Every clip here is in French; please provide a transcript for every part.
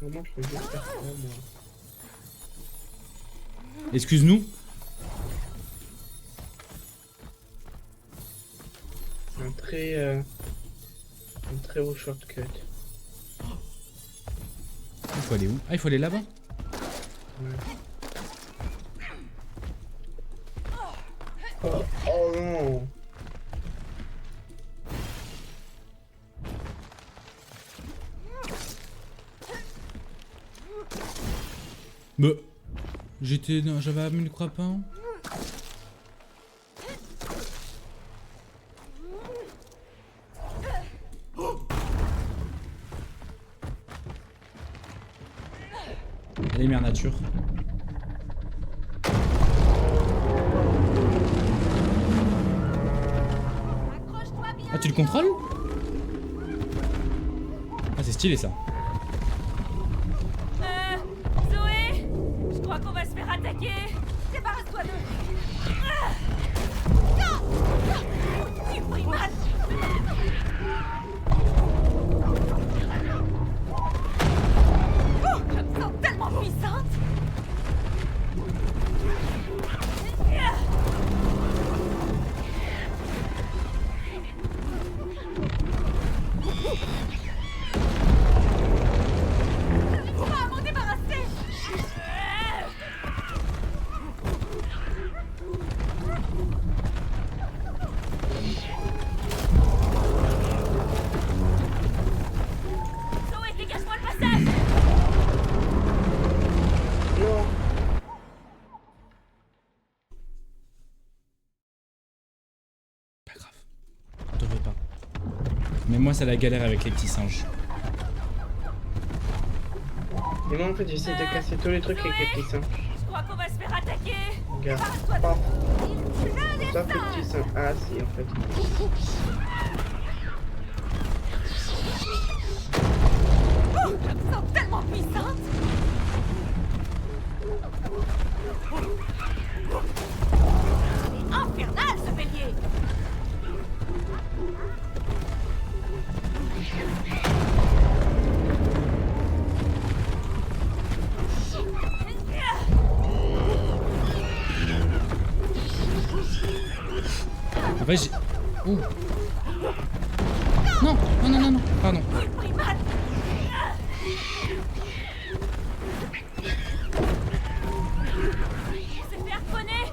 Comment je peux juste faire ça, moi? Excuse-nous. C'est un très beau shortcut. Il faut aller où? Ah, il faut aller là-bas. Ouais. Oh non! Mais j'avais amené le crapin. Allez, mère nature. Ah, tu le contrôles? Ah, c'est stylé ça. Zoé, je crois qu'on va se faire attaquer. Débarrasse-toi d'eux. Tu primate. Oh, je me sens tellement puissante. J'arrive pas à m'en débarrasser. Zoé, dégage-moi le passage. Non! Pas grave. T'en veux pas. Mais moi, c'est la galère avec les petits singes. Et moi en fait j'essaie de casser tous les trucs avec les petits singes. Je crois qu'on va se faire attaquer. Regarde. Débarrasse-toi Oh, d'eux. ça petit singe. Ah si en fait. Oh, je me sens tellement puissante. Il est infernal ce bélier. En fait, j'ai... Oh. Non, non, non, non, non, pardon. Primate. C'est fait harponner.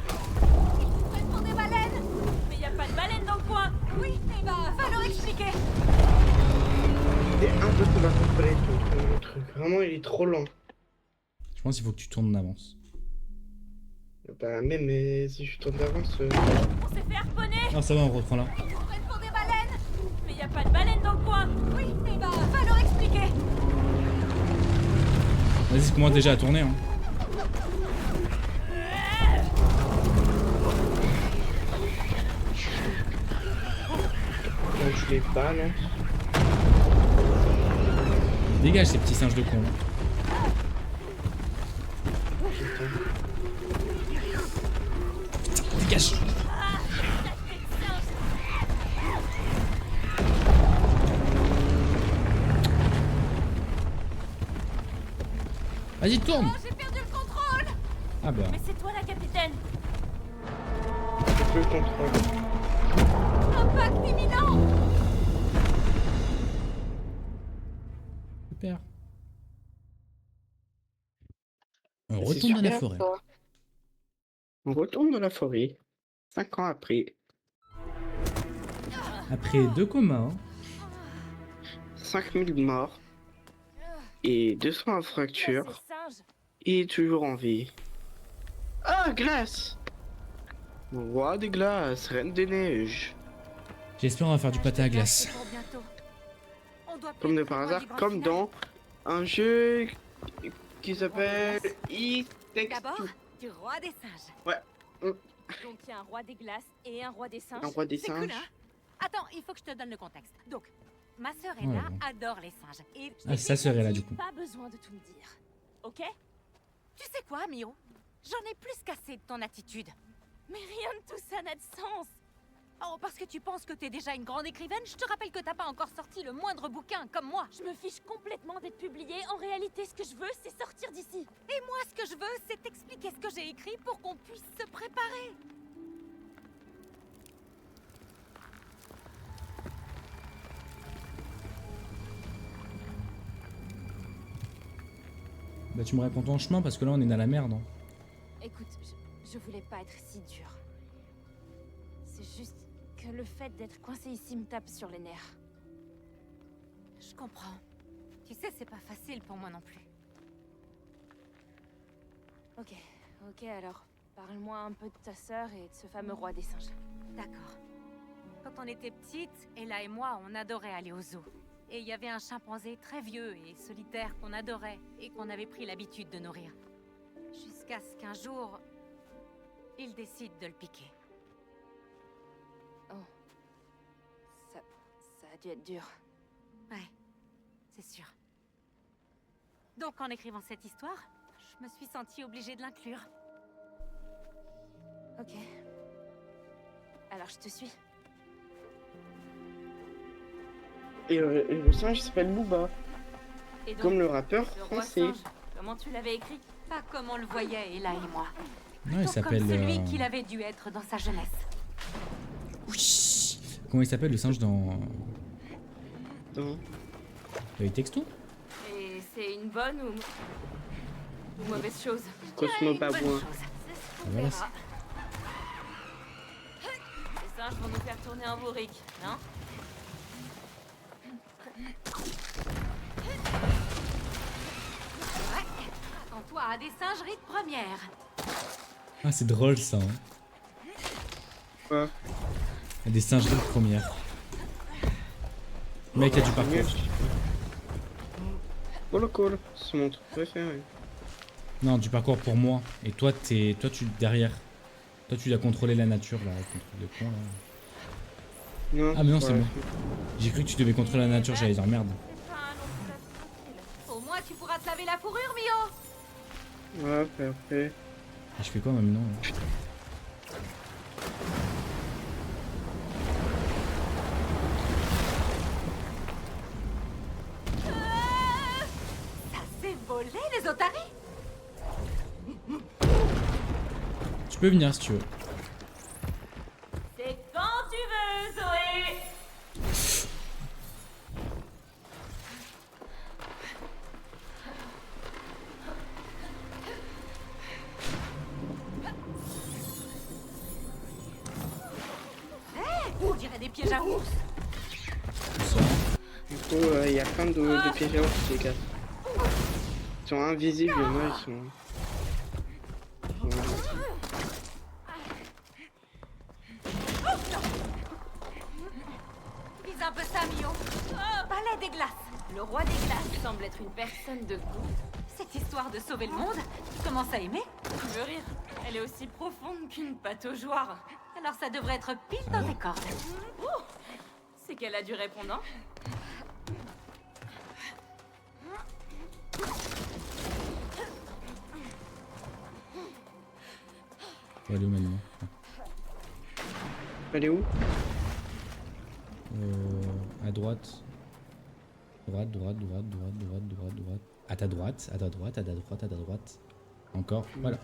Ils prennent pour des baleines. Mais y a pas de baleine dans le coin. Oui, eh ben, va leur expliquer. C'est impossible à contrôler le truc. Vraiment il est trop lent. Je pense qu'il faut que tu tournes en avance. Bah même si je tourne d'avance. On s'est fait harponner. Ah, ça va, on reprend là. Ils prennent pour des baleines. Mais y a pas de baleine dans le coin. Oui, eh ben, va leur expliquer. Vas-y, c'est commence déjà à tourner. Hein. Donc je les balance. Dégage ces petits singes de con. Dégage. Vas-y, tourne. Oh, j'ai perdu le contrôle. Ah bah. Mais c'est toi la capitaine. Je contrôle. Impact imminent. Super. On C'est retourne dans la super, forêt. ça. On retourne dans la forêt. 5 ans après. Après 2 comas. 5000 morts. Et 200 fractures. Il est toujours en vie. Ah, glace! Roi des glaces, reine des neiges. J'espère on va faire du pâté à glace. Comme de par hasard, comme dans un jeu qui s'appelle It Takes D'abord, Two. du roi des singes. Ouais. Donc il y a un roi des glaces et un roi des singes. Un roi des C'est cool, singes. hein? Attends, il faut que je te donne le contexte. Donc, ma sœur Ouais, Ella bon. adore les singes. Et je Ah, t'ai sa sœur déjà Ella, dit, du coup. Pas besoin de tout me dire. Ok? Tu sais quoi, Mio? J'en ai plus qu'assez de ton attitude. Mais rien de tout ça n'a de sens. Oh, parce que tu penses que t'es déjà une grande écrivaine? Je te rappelle que t'as pas encore sorti le moindre bouquin, comme moi. Je me fiche complètement d'être publiée. En réalité, ce que je veux, c'est sortir d'ici. Et moi, ce que je veux, c'est t'expliquer ce que j'ai écrit pour qu'on puisse se préparer. Bah tu me réponds ton chemin parce que là on est dans la merde. Hein. Écoute, je voulais pas être si dure. C'est juste que le fait d'être coincé ici me tape sur les nerfs. Je comprends. Tu sais, c'est pas facile pour moi non plus. Ok, alors, parle-moi un peu de ta sœur et de ce fameux roi des singes. D'accord. Quand on était petite, Ella et moi, on adorait aller au zoo. Et il y avait un chimpanzé très vieux et solitaire qu'on adorait et qu'on avait pris l'habitude de nourrir. Jusqu'à ce qu'un jour, il décide de le piquer. Oh. Ça a dû être dur. Ouais, c'est sûr. Donc en écrivant cette histoire, je me suis sentie obligée de l'inclure. Ok. Alors je te suis. Et le singe s'appelle Booba. Et donc, Comme le rappeur ce roi français. singe, comment tu l'avais écrit? Pas comme on le voyait, Ella et moi. Non, il Plutôt s'appelle. comme celui qu'il avait dû être dans sa jeunesse. Oui. Comment il s'appelle le singe dans. Non. Les textos? Et c'est une bonne ou mauvaise chose? Cosmo Bonne Babouin. chose. C'est ce qu'on Voilà, verra. Les singes vont nous faire tourner en bourrique, non? Ouais. Attends-toi à des singeries de première. Ah, c'est drôle ça. Hein. Quoi? Il y a des singeries de première. Le mec a du parcours. Colo Colo, c'est mon truc préféré. Non, du parcours pour moi. Et toi, tu derrière. Toi, tu dois contrôler la nature là. Contrôle de con là. Non, Ah, mais non, c'est voilà. moi. J'ai cru que tu devais contrôler la nature. J'allais dire merde. C'est pas un long fleuve tranquille. Au moins tu pourras te laver la fourrure, Mio. Ouais, parfait. Et je fais quoi maintenant là? Ça s'est volé, les otaries. Tu peux venir si tu veux. C'est quand tu veux, Zoé. On dirait des pièges à ours. Tout ça. Du coup, il y a plein de pièges à ours, les gars. Ils sont invisibles, il y en a, ils sont... Vise un peu ça, Mio. Oh, balai des glaces. Le roi des glaces semble être une personne de goût. Cette histoire de sauver le monde, tu commences à aimer? Tu veux rire? Elle est aussi profonde qu'une pataugeoire. Alors ça devrait être pile dans tes cordes. Oh, c'est qu'elle a du répondant. Faut aller où maintenant? Elle est où? À droite. Droite. À ta droite. À ta droite. Encore. Voilà.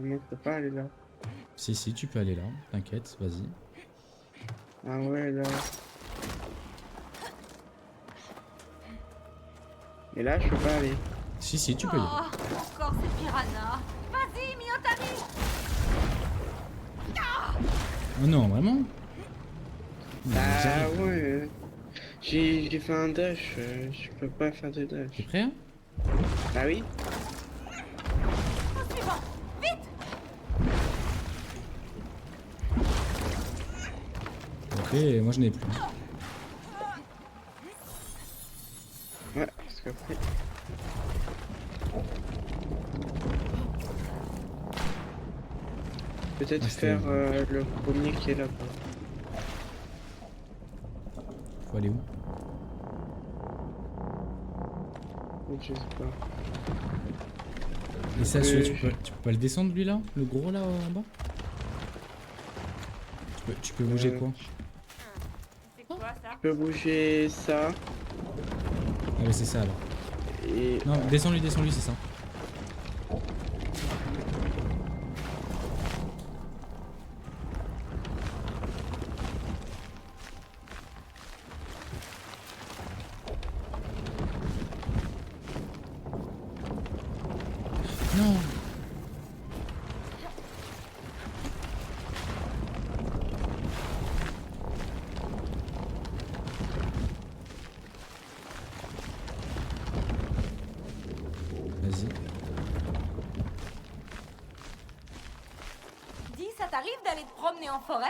Moi, je peux pas aller là. Si, tu peux aller là. T'inquiète, vas-y. Ah ouais, là. Et là, je peux pas aller. Si, tu peux y aller. Oh, encore ces piranhas. Vas-y, Miotari. Oh non, vraiment? Non, Ah j'arrive. ouais. J'ai fait un dash, je peux pas faire de dash. T'es prêt? Hein? Ah oui? Au suivant. Vite. Ok, moi je n'ai plus. Ouais, parce qu'après... Peut-être Ah, c'était- faire le premier qui est là-bas. Faut aller où? Je sais pas. Et ça, tu peux pas le descendre lui là? Le gros là en bas? Tu peux bouger quoi? C'est quoi ça? Je peux bouger ça. Ah mais c'est ça alors. Et... Non, descends-lui, c'est ça. Non. Vas-y. Dis, ça t'arrive d'aller te promener en forêt?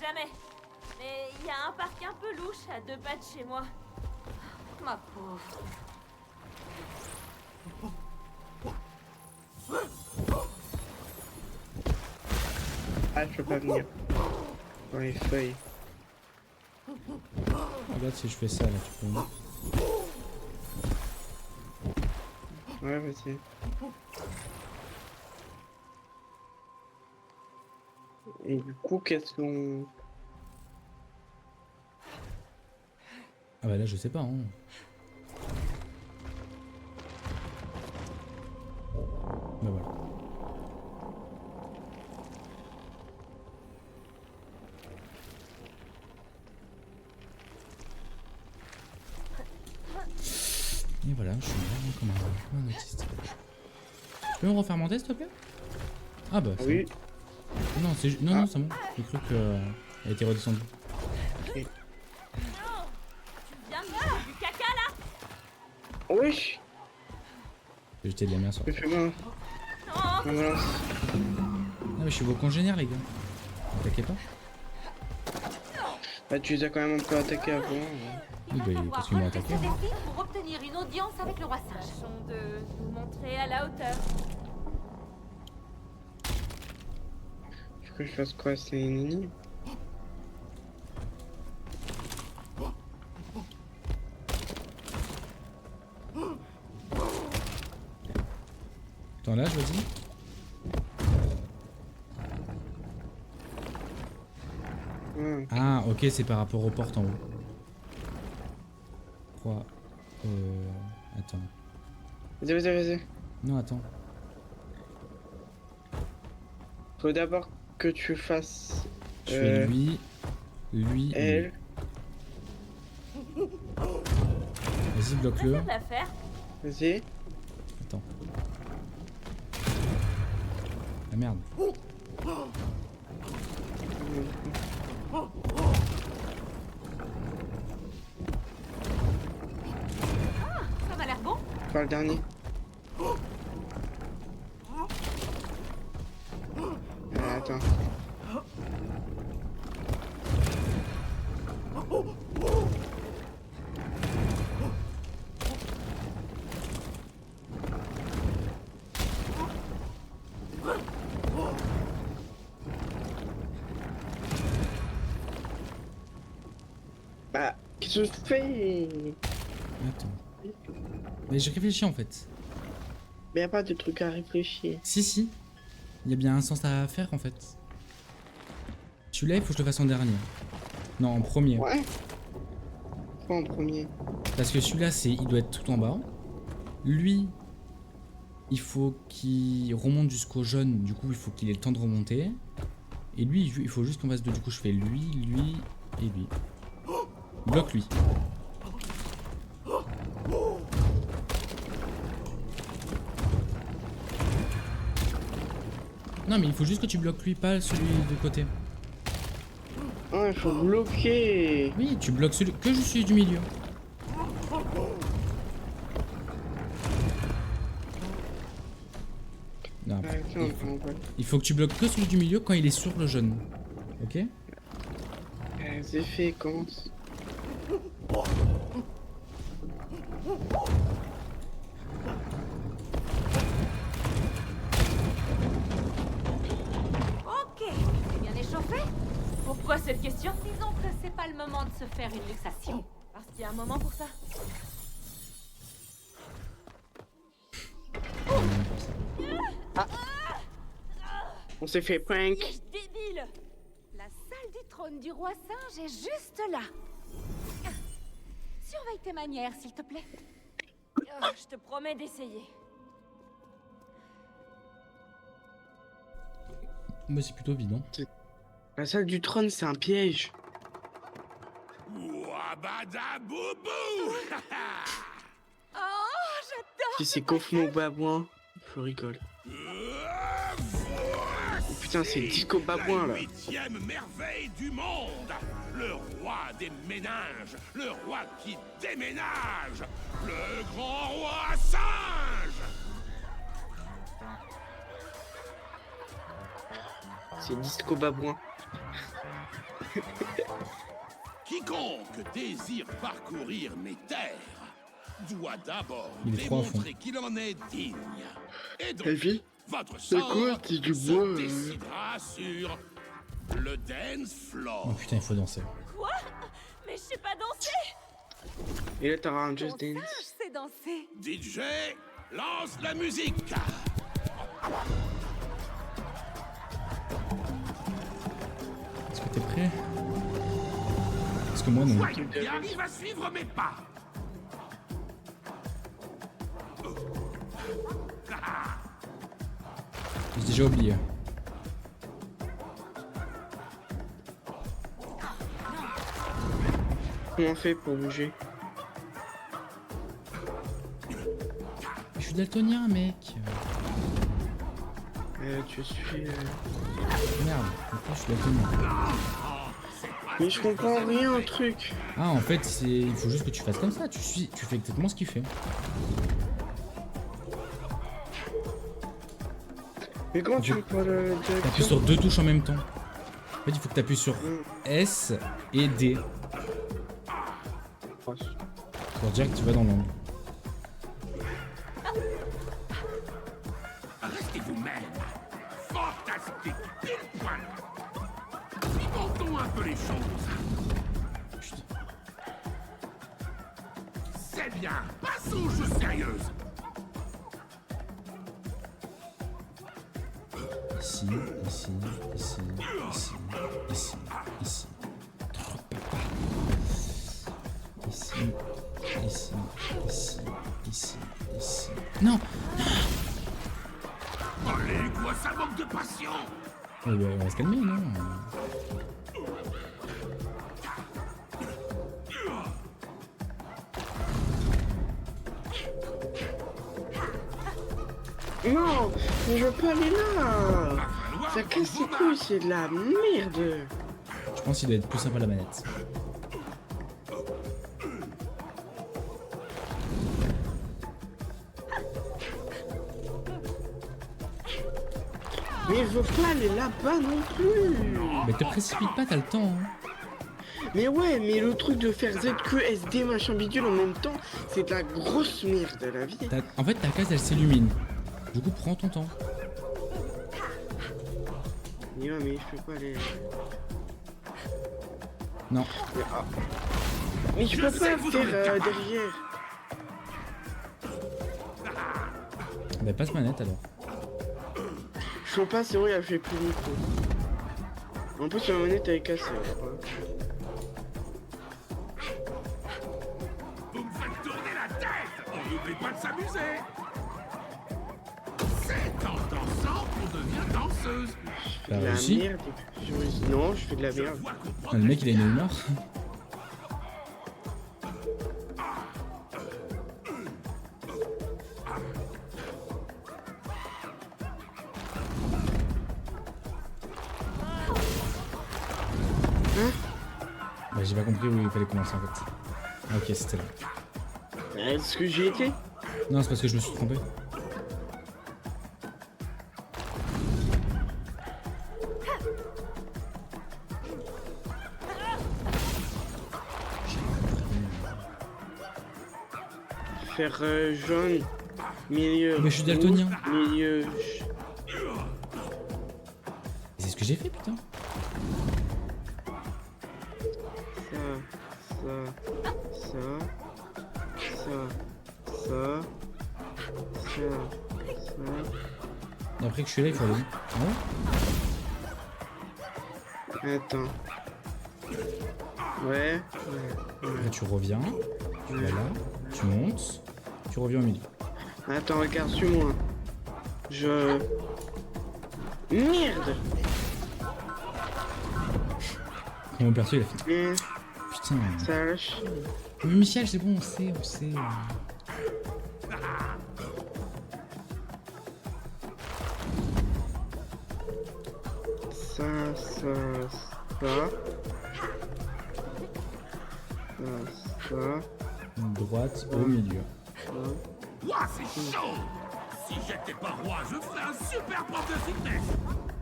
Jamais. Mais il y a un parc un peu louche à 2 pas de chez moi. Ma pauvre. Ah, je peux pas venir. Dans les feuilles. Regarde si je fais ça là, tu peux. Ouais, vas-y. Et du coup, qu'est-ce qu'on... Ah bah là je sais pas hein. Bah voilà. Et voilà, je suis vraiment comme un autiste. Tu peux me refaire mon test s'il te plaît? Ah bah c'est Oui. bon. Non, c'est non, non, c'est bon. J'ai cru qu'elle a été redescendue. Tu viens de faire du caca là? Wesh. J'ai jeté de la merde sur. Fais-moi. Non. Voilà. Ah mais je suis vos congénères les gars. T'inquiète pas. Bah, tu les as quand même un peu attaqués avant. Hein. Oui, bah, parce qu'ils m'ont attaqué. Ce défi pour obtenir une audience avec le roi singe. Tâchons de nous montrer à la hauteur. Faut que je fasse quoi? C'est une énigme? Attends là, je vas-y. Ouais. Ah, ok, c'est par rapport aux portes en haut. 3. Attends. Vas-y. Non, attends. Faut d'abord que tu fasses... Je fais lui, lui. Elle. Vas-y, bloque-le. de la faire. Vas-y. Attends. Ah merde. Ça m'a l'air bon. Pas le dernier. Attends. Bah, qu'est-ce que je fais? Attends. Mais j'ai réfléchi en fait. Mais y a pas de truc à réfléchir. Si. Il y a bien un sens à faire en fait. Celui-là, il faut que je le fasse en dernier. Non, en premier. Ouais. Quoi en premier? Parce que celui-là, il doit être tout en bas. Lui, il faut qu'il remonte jusqu'au jaune. Du coup, il faut qu'il ait le temps de remonter. Et lui, il faut juste qu'on fasse deux. Du coup, je fais lui et lui. Bloque lui. Non, mais il faut juste que tu bloques lui, pas celui de côté. Oh, il faut bloquer. Oui, tu bloques celui que je suis du milieu. Non, après, il faut que tu bloques que celui du milieu quand il est sur le jaune. Ok? Les effets commencent. Ok, c'est bien échauffé. Pourquoi cette question? Disons que c'est pas le moment de se faire une luxation. Parce qu'il y a un moment pour ça. On s'est fait prank. Suis-je débile? La salle du trône du roi singe est juste là. Surveille tes manières, s'il te plaît. Je te promets d'essayer. Bah, c'est plutôt évident. La salle du trône, c'est un piège. Ouabadaboubou. Oh, j'adore. Si c'est Kofmo Babouin, je rigole. Oh, putain, c'est Disco Babouin là. La 8e merveille du monde. Le roi des ménages. Le roi qui déménage. Le grand roi singe. C'est Disco Babouin. Quiconque désire parcourir mes terres doit d'abord Il est trop à fond. démontrer qu'il en est digne. Et donc, Elle vit. votre C'est sort quoi, c'est du se bois, décidera sur le dance floor. Oh putain, il faut danser. Quoi? Mais je sais pas danser. Et là, t'auras un Mon Just Dance. singe sait danser. DJ, lance la musique. Est-ce que t'es prêt? Parce que moi non. Voyons qui arrive à suivre mes pas. J'ai déjà oublié. Comment on fait pour bouger? Je suis daltonien, mec. Tu suis. Merde, pourquoi je suis daltonien? Mais je comprends rien au truc. Ah, en fait, il faut juste que tu fasses comme ça. Tu fais exactement ce qu'il fait. Mais comment tu fais pour le T'appuies direction? sur deux touches en même temps. En fait, il faut que t'appuies sur S et D pour dire que tu vas dans l'angle. Restez vous-même. Fantastique. Pile poil. Pimentons un peu les choses. C'est bien. Passons aux choses sérieuses. Ici, ici, ici, ici, ici, ici. Ici, ici, ici, ici, ici. Non! Allez, quoi, ça manque de passion. On va se calmer, non? Non, mais je veux pas aller là. Ça casse les couilles, c'est de la merde. Je pense qu'il doit être plus sympa la manette. Mais je veux pas aller là-bas non plus. Mais te précipite pas, t'as le temps. Hein. Mais ouais, mais le truc de faire ZQ, SD, machin bidule en même temps, c'est de la grosse merde à la vie. En fait, ta case elle s'illumine. Du coup, prends ton temps. Mais ouais, mais je peux pas aller. Non. Mais je peux pas faire derrière. Bah, passe manette alors. Je peux pas, c'est vrai, elle fait plus de micro. En plus, la manette elle est cassée. Vous me faites tourner la tête. On n'oublie pas de s'amuser. C'est en dansant qu'on devient danseuse. T'as La réussi? merde. Non, je fais de la Je merde. vois qu'on prend Ah, le mec il a une humeur. Bah, j'ai pas compris où il fallait commencer en fait. Ah, ok, c'était là. Est-ce que j'y étais? Non, c'est parce que je me suis trompé. Faire jaune, milieu. Mais je suis daltonien. rouge, milieu. C'est ce que j'ai fait, putain. Ça. Et après que je suis là, il faut aller. Ah ouais. Attends. Ouais. Après tu reviens. Tu vas là. Tu montes. Tu reviens au milieu. Attends, regarde, suis-moi. Merde. Mon perso il a fait. Mais Putain. ça a lâché. Mais Michel, c'est bon, on sait. Ça. Droite au milieu. Ouah, c'est chaud. Si j'étais pas roi, je ferais un super prof de fitness.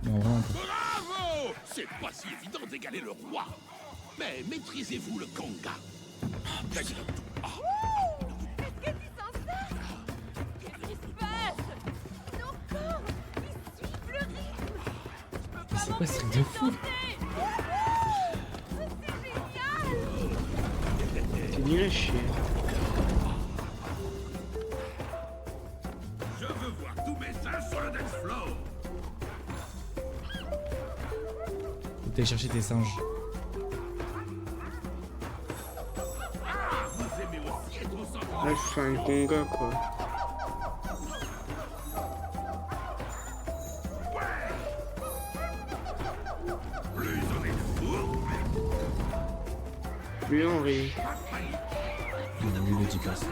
Non, vraiment. Bravo. C'est pas si évident d'égaler le roi. Mais maîtrisez-vous le conga? Qu'est-ce que tu sens ça? Qu'est-ce qui se passe? Nos corps, ils suivent le rythme. Mais c'est quoi ce truc de fou? T'es nul à chier. Je veux voir tous mes seins sur le dance floor. Faut que t'ailles chercher tes singes. Vous aimez aussi être au centre. Là, je fais un conga, quoi. Plus on est fou, Lui, Henri. Lui, le 10 places.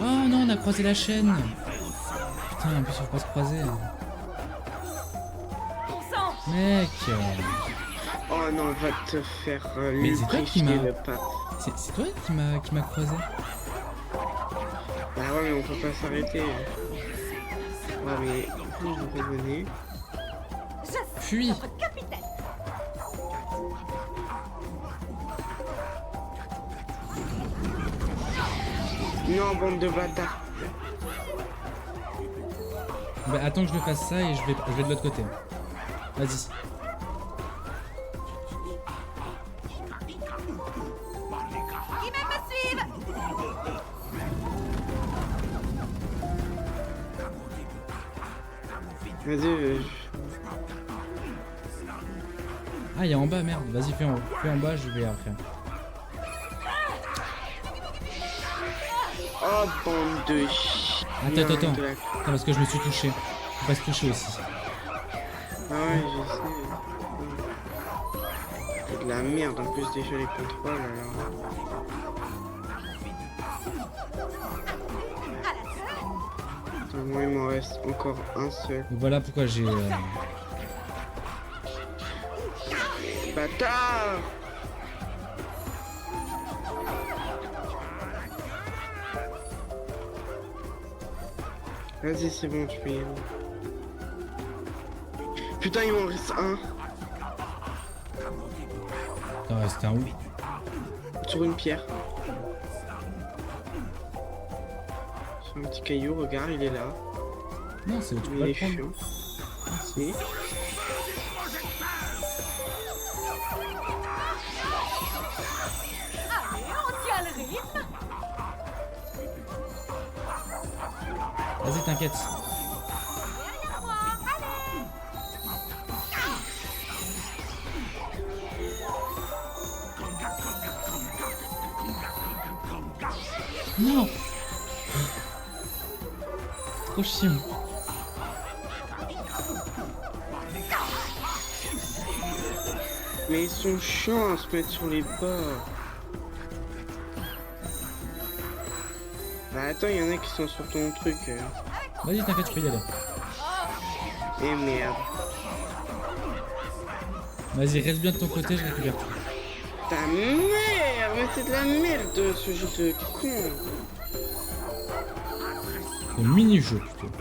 Oh non, on a croisé la chaîne. Putain, en plus, on faut pas se croiser. Mec. Oh non, on va te faire Mais c'est toi qui lubrifier m'as- le pape. C'est toi qui m'a croisé. Bah ouais, mais on peut pas s'arrêter. Ouais, mais vous revenez. Fuis. Non, bande de bâtards. Bah, attends que je me fasse ça et je vais de l'autre côté. Vas-y. Qui même me suivent? Vas-y, Ah, il y a en bas, merde. Vas-y, fais en bas, je vais après. Oh, bande de chi... Attends. de la- Attends, parce que je me suis touché. Faut pas se toucher aussi. Ah ouais, je sais. C'est de la merde, en plus déjà les contrôles, alors... Attends, moi, il m'en reste encore un seul. Donc voilà pourquoi j'ai... Bâtard! Vas-y, c'est bon, tu peux y aller. Putain, il m'en reste un. Attends, c'était un où? Sur une pierre. Sur un petit caillou, regarde, il est là. Non, c'est tu peux Il pas est le prendre. chiant. Ah, si. Allez, on tient le rythme. Vas-y, t'inquiète. Derrière moi, allez. Non. Trop chiant. Mais ils sont chiants à se mettre sur les bords. Bah attends, il y en a qui sont sur ton truc. Vas-y, t'inquiète, tu peux y aller. Eh merde. Vas-y, reste bien de ton côté, je récupère tout. Ta merde, mais c'est de la merde ce jeu de con. Le mini-jeu plutôt.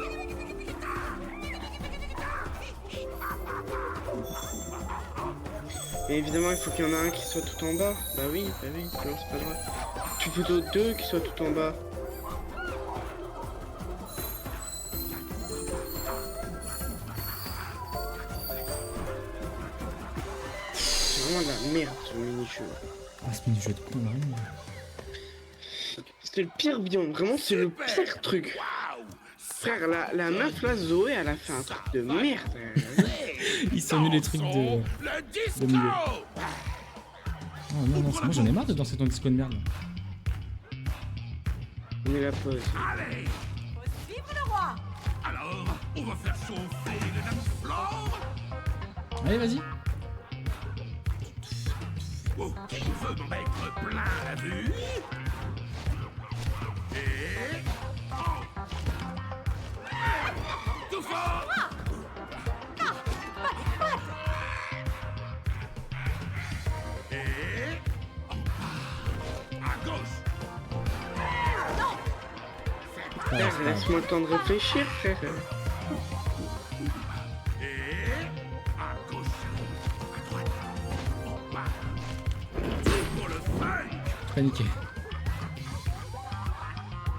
Mais évidemment, il faut qu'il y en ait un qui soit tout en bas. Bah oui, sinon c'est pas grave. Tu plutôt deux qui soient tout en bas. C'est vraiment de la merde ce mini-jeu. Ah, ce mini-jeu de con, là. Parce C'est le pire biome, vraiment c'est le pire truc. Waouh. Frère, la meuf là, Zoé, elle a fait un truc de merde. Ils sont nuls les trucs de... Le disco. milieu. Oh non, non, c'est moi j'en ai marre de danser dans le disco de merde. On met la pause. Allez. Faut suivre le roi. Alors, on va faire chauffer le dance floor. Allez, vas-y. Oh, qui veut m'en mettre plein la vue? Et... Oh. Tout fort. Et... À gauche. Frère, laisse-moi le temps de réfléchir, frère. Et... À gauche. À droite. En bas. Tout pour le fun. Paniqué.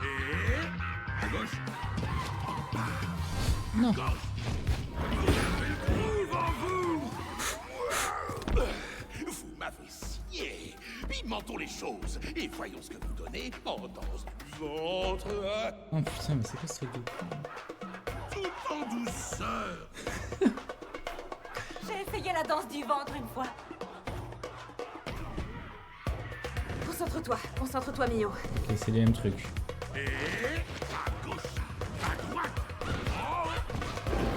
Et... À gauche. Non. Gauche. Vous avez le groove en vous. Vous m'avez signé. Pimentons les choses et voyons ce que vous donnez en danse du ventre. Oh putain, mais c'est quoi ce truc de... Tout en douceur. J'ai essayé la danse du ventre une fois. Concentre-toi, Mio. Ok, c'est les mêmes trucs. Et à gauche, à droite. Oh,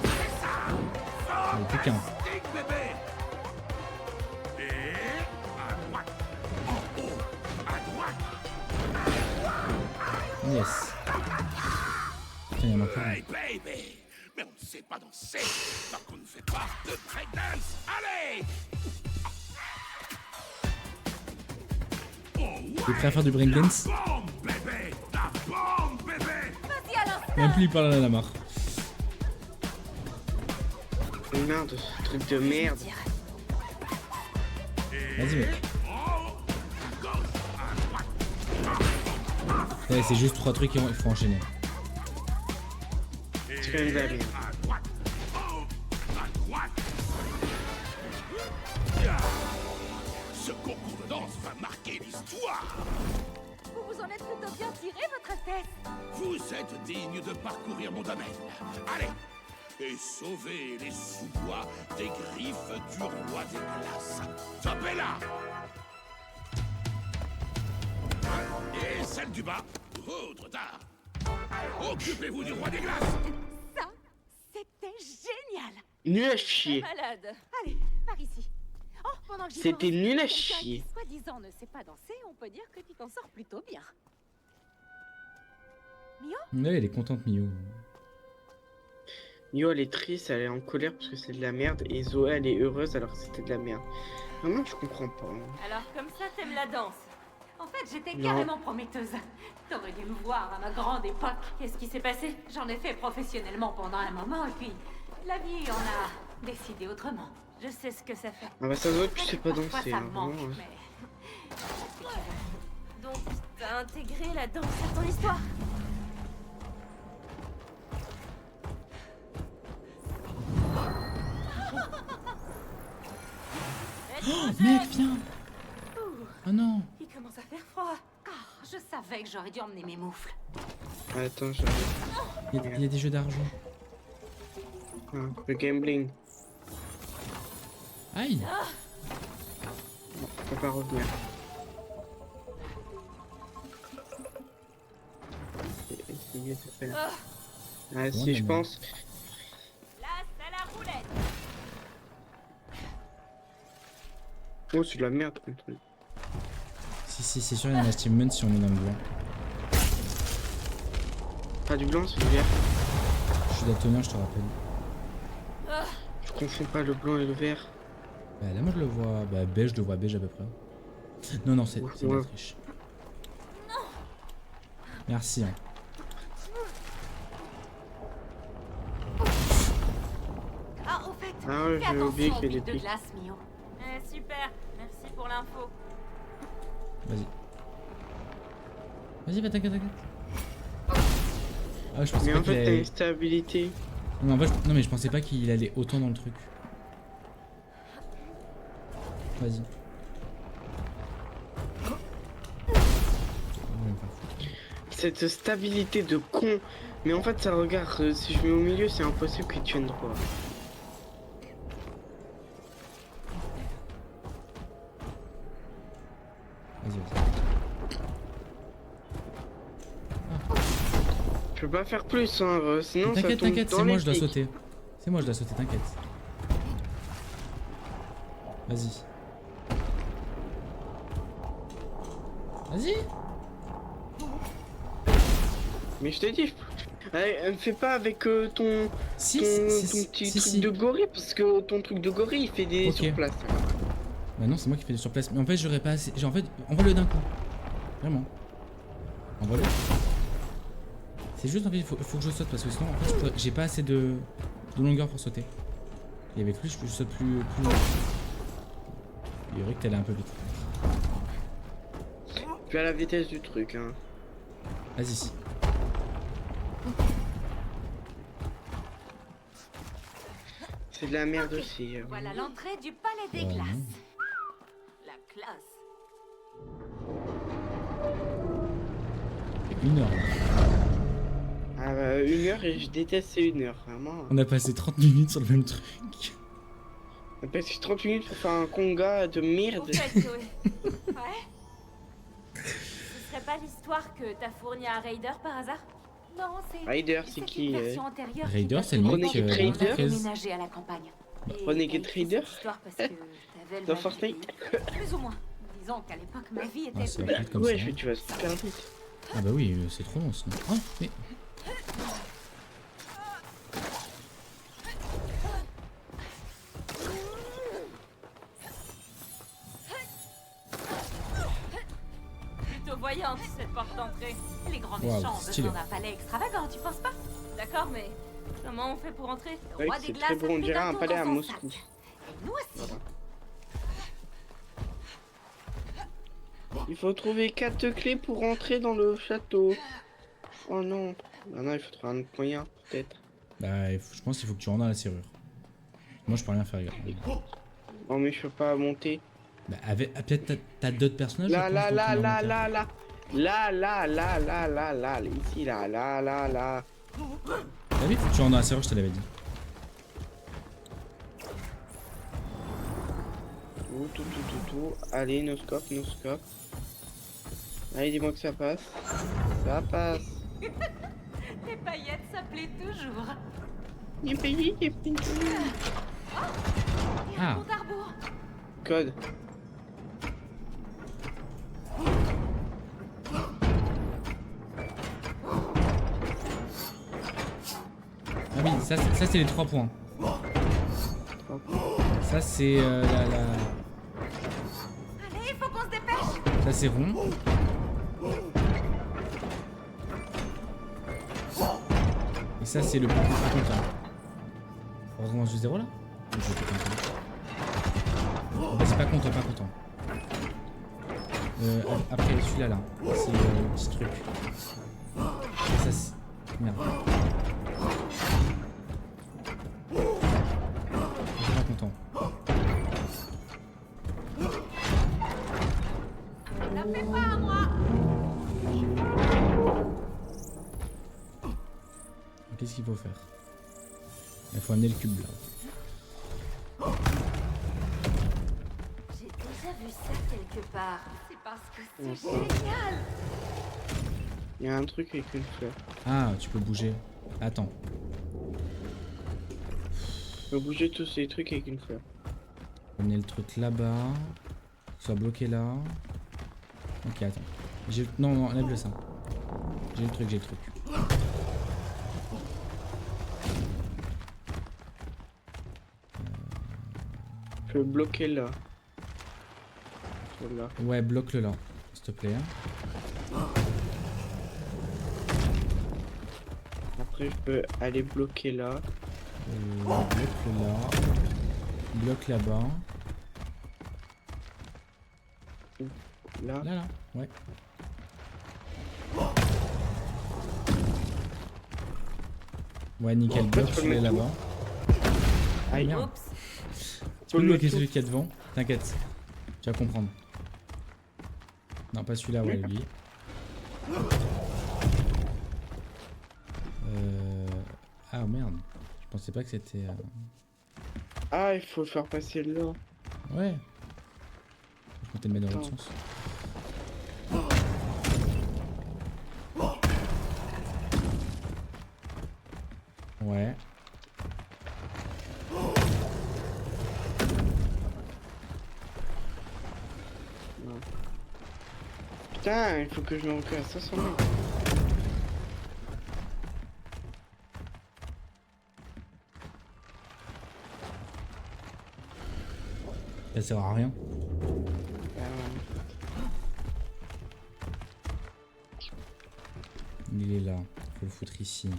c'est ça. Il n'y a plus qu'un. Stick, bébé. Et à droite. En haut, à droite. Yes. Putain, il y en a encore un. Hey, baby. Mais on ne sait pas danser tant qu'on ne fait pas de breakdance. Allez. T'es prêt à faire du breakdance? Bombe, bébé. La bombe, bébé. Vas-y à l'instant. Même plus il parle à la marre. Merde, ce truc de merde. Vas-y mec. Oh, gauche, à droite. Ouais, c'est juste 3 trucs, il faut enchaîner. C'est quand même de la merde. À droite. Oh, à droite. Ce concours de danse va marquer l'histoire. Vous vous en êtes plutôt bien tiré, votre Altesse. Vous êtes digne de parcourir mon domaine. Allez, et sauver les sous-bois des griffes du roi des glaces. Topez-la. Et celle du bas. Oh, trop tard. Occupez-vous du roi des glaces. Ça, c'était génial. Nul à chier. Malade. Allez, par ici. Oh, pendant que j'y C'était pense, nul à quelqu'un chier. qui, soi-disant, ne sait pas danser, on peut dire que tu t'en sors plutôt bien. Mio? Ouais, elle est contente, Mio. Mio, elle est triste, elle est en colère parce que c'est de la merde. Et Zoé, elle est heureuse alors que c'était de la merde. Vraiment, je comprends pas. Alors, comme ça, t'aimes la danse? En fait, j'étais Non. carrément prometteuse. T'aurais dû me voir à ma grande époque. Qu'est-ce qui s'est passé? J'en ai fait professionnellement pendant un moment, et puis la vie en a décidé autrement. Je sais ce que ça fait. Ah bah ça se voit que tu sais pas Parfois, danser. ça Hein, me manque, vraiment, mais... Qu'est-ce que tu veux? Donc, t'as intégré la danse à ton histoire? Oh, mec, viens. Oh non. Il commence à faire froid. Ah, je savais que j'aurais dû emmener mes moufles. Attends, j'arrive. Il y a des jeux d'argent. Ah, le gambling. Aïe. On va pas revenir. Essayer de faire. Ah si, Ouais, je mais- pense. Là, c'est la roulette. Oh, c'est de la merde comme truc. Si, si, c'est sûr, il y en a achievement si on est dans le blanc. Pas du blanc, c'est du vert. Je suis daltonien, je te rappelle. Je confonds pas le blanc et le vert. Bah là, moi je le vois. Bah beige, je le vois beige à peu près. Non, non, c'est de la Ouais. triche. Merci. Hein. Ah, au fait, Ah ouais, fais j'ai oublié attention aux qu'il y a pics des de pics. glace, Mio. Super, merci pour l'info. Vas-y. Vas-y, va t'inquiète, t'inquiète. Ah, je pensais Mais pas en qu'il fait, t'as allait... une stabilité. Non, en fait, non, mais je pensais pas qu'il allait autant dans le truc. Vas-y. Oh, je vais me faire foutre. cette stabilité de con. Mais en fait, ça regarde, si je mets au milieu, c'est impossible qu'il tienne droit. Vas-y. Je peux pas faire plus, hein, sinon ça T'inquiète, tombe t'inquiète, dans c'est les moi je dois pics. sauter. C'est moi je dois sauter, t'inquiète. Vas-y. Vas-y. Mais je t'ai dit, allez, fais pas avec ton Si, ton si, petit si, truc si. de gorille, parce que ton truc de gorille il fait des Ok. surplaces. Bah non, c'est moi qui fais du surplace. Mais en fait, j'aurais pas assez. En fait, envoie-le d'un coup. Vraiment. Envoie-le. C'est juste en fait, il faut que je saute parce que sinon, en fait, j'ai pas assez de longueur pour sauter. Et avec lui, je saute plus loin. Il y aurait que t'allais un peu vite. Tu as la vitesse du truc, hein. Vas-y. C'est de la merde Ok, aussi. Voilà l'entrée du palais des Ouais, glaces. non. La classe. Une heure. Ah bah, 1 heure et je déteste ces 1 heure, vraiment. On a passé 30 minutes sur le même truc. On a passé 30 minutes pour faire un conga de merde. Au fait, Zoé. Ouais. Ce serait pas l'histoire que t'as fournie à Raider par hasard? Non, c'est. Raider, c'est qui une version antérieure qui Raider, date c'est le de mec Renegade quand on a Raider déménagé à la campagne. Et Renegade t'as écrit Raider cette histoire parce que t'avais le Dans mal du Fortnite pays. Plus ou moins. Disons qu'à l'époque, ma vie était. Ah, c'est vite comme Ouais, ça. tu vas super vite. Ah bah oui, c'est trop long sinon. Oh, mais... Plutôt voyante cette porte d'entrée. Les grands Waouh, méchants ont stylé. besoin d'un palais extravagant, tu penses pas? D'accord, mais comment on fait pour entrer? Le Ouais, roi c'est des très glaces beau, a on pris dirait d'un un tour palais dans à son Moscou. sac. Et nous aussi. Voilà. Il faut trouver 4 clés pour rentrer dans le château. Oh non. Ah non, il faut trouver un autre moyen, peut-être. Bah, je pense qu'il faut que tu rentres dans la serrure. Moi, je peux rien faire, regarde. Oh mais je peux pas monter. Bah, peut-être t'as d'autres personnages Là, je là, pense, là, dans ton là, inventaire. là, là. Là, là, là, là, là, là, ici, là, là, là, là. T'as vu, faut que tu rentres dans la serrure, je te l'avais dit. Tout. Allez, no scope. Allez, dis-moi que ça passe. Ça passe. Tes paillettes s'appelaient toujours. Ah, Compte à rebours. Code. ah oui, ça c'est les 3 points. Ça c'est Allez, faut qu'on se dépêche. ça c'est rond. Et ça c'est le plus content. On recommence du 0 là? Ou je fais comme ça. Bah, c'est pas content. Après celui-là là, c'est le petit truc. Et ça c'est... Merde. Je suis pas content. N'en fais pas à moi. Qu'est-ce qu'il faut faire? Il faut amener le cube là. J'ai déjà vu ça quelque part. C'est parce que c'est génial. Il y a un truc avec une fleur. Ah, tu peux bouger. Attends. Je peux bouger tous ces trucs avec une fleur. Amener le truc là-bas. Soit bloqué là. Ok, attends. Non, enlève-le ça. J'ai le truc. Je peux bloquer là. Là. Ouais, bloque-le là, s'il te plaît. Après, je peux aller bloquer là. Bloque-le là. Bloque là-bas. Là. Là, ouais. Ouais, nickel. Bloque tu peux le celui mettre là-bas. Aïe. Merde. Oups. Tu peux le bloquer mettre celui qui est devant. T'inquiète. Tu vas comprendre. Non, pas celui-là, ouais, lui. Ah merde. Je pensais pas que c'était... Ah, il faut le faire passer là. Ouais. Je comptais le mettre dans l'autre Attends. sens. Ouais. Putain, il faut que je me recule à 500 mètres. Ça sert à rien. Ah, ouais. Il est là. Faut le foutre ici.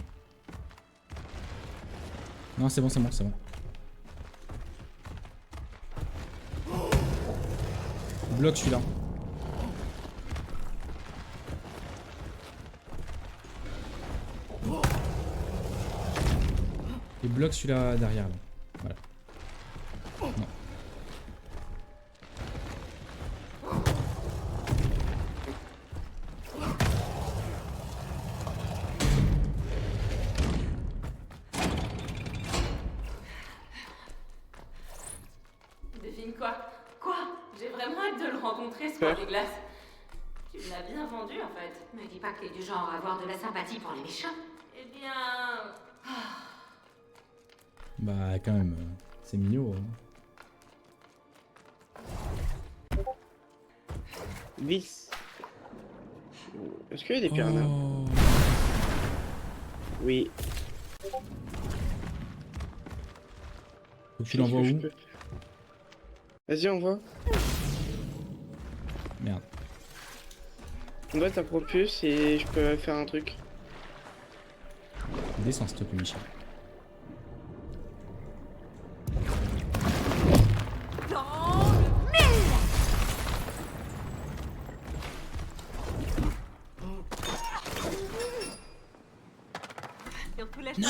Non, c'est bon, c'est bon, c'est bon. Bloque celui-là. Et bloque celui-là derrière là. Voilà. Non. Devine quoi? Quoi? J'ai vraiment hâte de le rencontrer, ce roi des glaces. Tu me l'as bien vendu, en fait. Me dis pas que t'es du genre à avoir de la sympathie pour les méchants. Eh bien... Bah quand même, c'est mignon. Hein. Vis. Est-ce qu'il y a des piranhas? Oh. Oui. Faut que tu l'envoies Qu'est-ce que où? je peux faire? Vas-y, envoie. Merde. Envoie ta propulse et je peux faire un truc. Descends s'il te plaît, Michel. Non!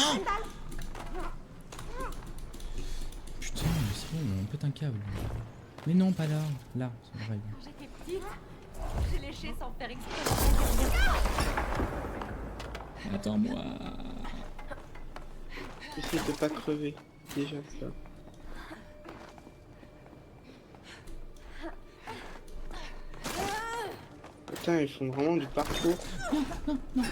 Putain, mais c'est bon, on pète un câble. Mais non, pas là. Là, c'est vrai. Quand j'étais petite, j'ai léché sans faire exprès. Attends-moi. Essaye de pas crever. Déjà ça. Putain, ils font vraiment du parcours.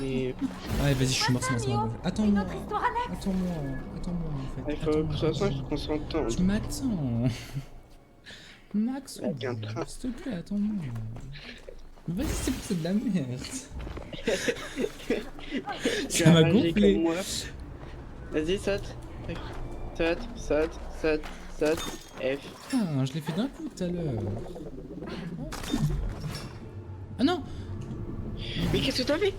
Et Allez, vas-y, je suis mort, c'est bon. Attends-moi. Notre histoire annexe. Attends-moi. Attends-moi, en fait. il faut que de toute façon qu'on s'entende. Tu m'attends. Max, Avec un train. s'il te plaît, attends-moi. Vas-y, c'est de la merde. Tu Ça as m'a ragé gonflé. comme moi. Vas-y, saute. Saute, saute, saute, saute. F. Putain, je l'ai fait d'un coup tout à l'heure. Ah non! Mais qu'est-ce que t'as fait?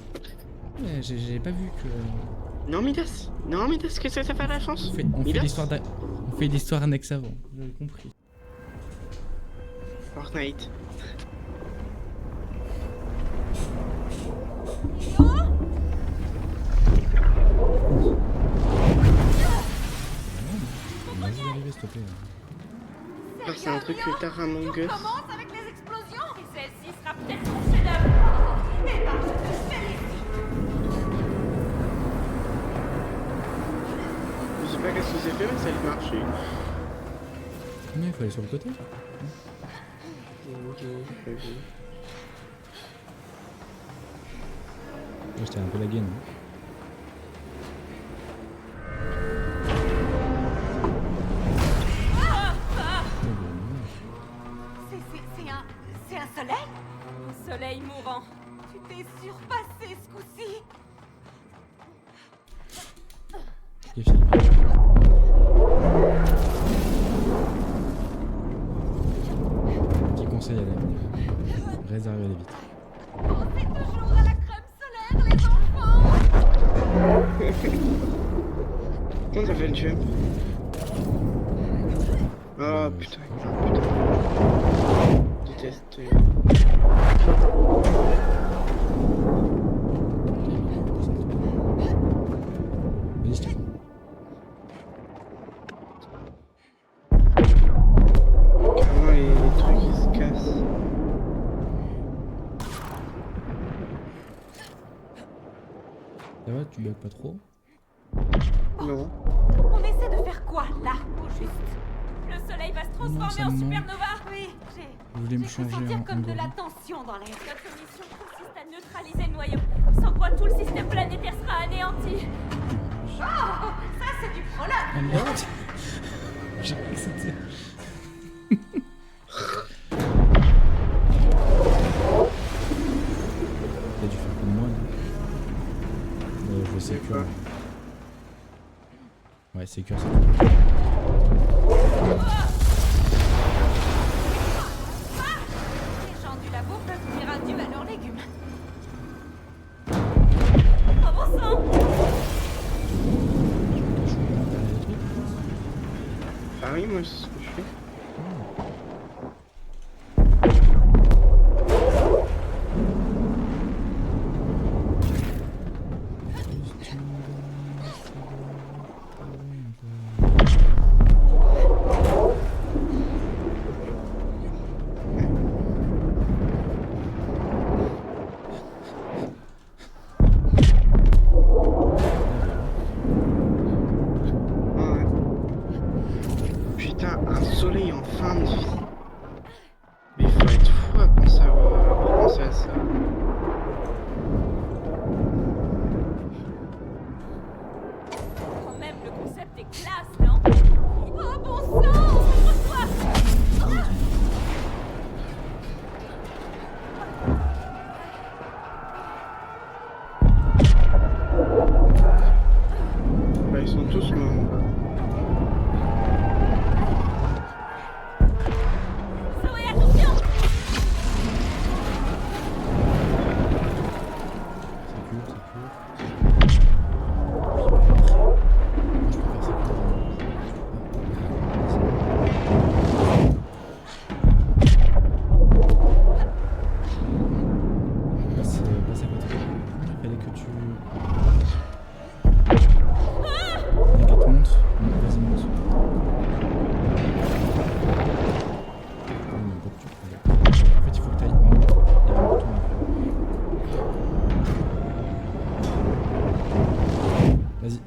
Ouais, j'ai pas vu que... Non, Midas. Non, Midas, qu'est-ce que ça fait la chance? On fait Midas l'histoire annexe avant, j'avais compris. Fortnite. Vas-y, arrivez, s'il te plaît. Ah, c'est un truc ultra Among Us. Commence avec les explosions. Et celle-ci sera peut-être ton chef-d'œuvre. Eh ben, je te félicite. Je sais pas qu'est-ce que c'est fait, mais ça a marché. Mais il faut aller sur le côté. Ouais, j'étais un peu lagué, non? C'est un soleil? Un soleil mourant. Tu t'es surpassé ce coup-ci. Et Philippe. Petit conseil à l'avenir. Réservez les vitres. Pensez toujours à la crème solaire, les enfants. Comment ça fait le jump? Oh putain, putain. Je déteste. Vas-y, je t'en prie. Carrément les trucs ils se cassent. Ça va, tu bugs pas trop? Non. On essaie de faire quoi, là, au juste? Le soleil va se transformer ça en me supernova. Oui, Vous voulez me j'ai changer ressentir en comme de la gorille? tension dans l'air. Notre mission consiste à neutraliser le noyau, sans quoi tout le système planétaire sera anéanti. Oh, ça c'est du prologue. Ah merde. J'ai cru que c'était... T'as dû faire comme moi, non? Je sais que... Ouais, c'est que ça. Les gens du labo peuvent dire adieu à leurs légumes. Oh bon sang! Ah oui, moi c'est ce que je fais. Ouais. Putain, un soleil en fin de vie. Mais faut être fou à penser à ça. Quand même, le concept est classe, non? Oh bon sang! Ouvre-toi! Bah, ils sont tous morts. Zoé, attention! Passe à côté. Il fallait que tu... T'inquiète, monte. Vas-y, monte. Non, pourquoi tu peux... En fait, il faut que tu ailles en haut. Il y a un bouton après. Vas-y.